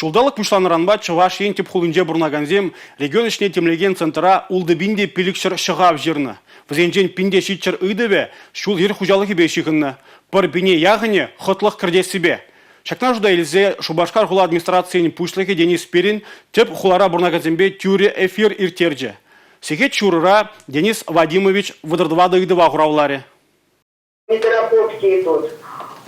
Шулдалық пушланыранба чываш ен теп хулынже бурнаганзем регион ішне темлеген центра улды бинде пилікшір шығав жерні. Візенжен пинде шитчір ыйдыве, шул ер хужалығы бешігінні. Бір бине яғыне хотлық кірдесі бе. Шакна жуда елзе Шубашкар хула администрацияның пушлығы Денис Перин теп хулара бурнаганзембе тюре эфир иртерже. Секет чурыра Денис Вадимович выдырдывады ыйдыва хуравларе. Недоработки идут.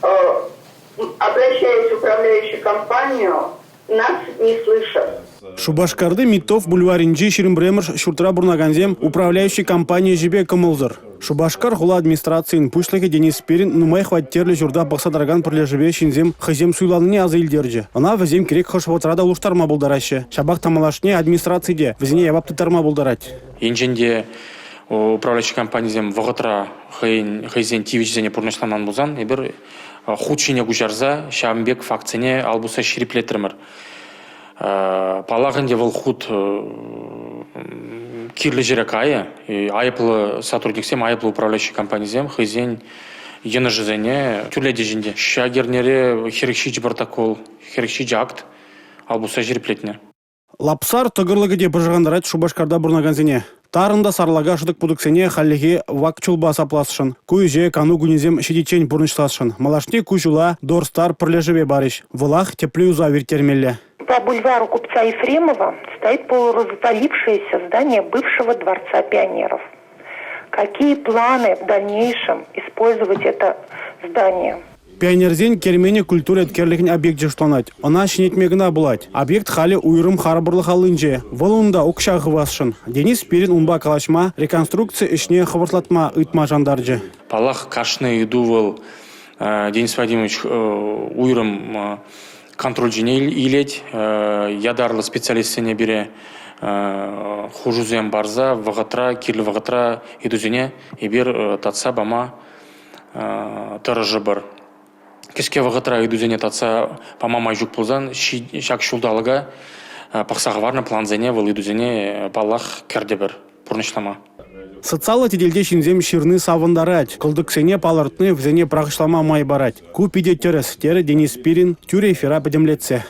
Обращаясь в управляющую компанию, нас не слышат. Шубашкарды Митов бульваринжи Ширимбремыш шуртра бурнаганзем управляющий компания жибе кымылзыр. Шубашкар хула администрацияның пушлығы Денис Перин нумай хваттерлі журда бақсадарган пірлежібе шинзем хызем суйланыне азы илдерджі. Ана візем керек хошвотрада улуштарма болдарашы. Шабақ тамалашне администрацияде візіне ябапты тарма болдарать. Енженде управляющий компаниям вағытра хызен тивичзене пурнашламан болзан, ебір худшине гужарза Шамбек факцине албуса шириплетірмір. Палагынде выл худ кирлі жерек айыплы сотрудниксем, айыплы управляющий компаниям хызен ені жызене түрледе жінде. Шагернері херекшиджі протокол, херекшиджі акт албуса шириплетіне. Лапсар тұғырлығы де бұжығандарат Шубашкарда бурнаганзене. Тарында сарлага шыдық будыксене халлеге вакчулба сапласышын. Куйже кану гунезем шедичень бурнышласышын. Малашне куйжула дорстар прлежеве бариш. Вылах теплюза вертермелле. По бульвару купца Ефремова стоит полуразвалившееся здание бывшего Дворца пионеров. Какие планы в дальнейшем использовать это здание? Пионерзен кермене культура эткерлігін объект жештонать. Она шинетмегіна булать. Объект хали уйрым харбырлы халынже. Волунда укшағы васшын. Денис Перин умба калашма реконструкция ішне хавыртлатма ыйтма жандаржы. Палах кашны иду выл Денис Вадимович уйрым контроль жіне илет. Ядарлы специалистіне бере хужузем барза, вағытра, кирлі вағытра идузіне ебер татса бама тұрыжы бір. Кешке вағытра идузене татса памама жүк болзан, шак шулдалыға пақсағы варны планзене выл идузене палах кәрде бір пұрнышлама. Социалы теделде шинзем ширны савындарать. Кылдыксене палыртны взене прағышлама май барать. Купиде терес, тері Денис Перин тюре эфира подемлетсе.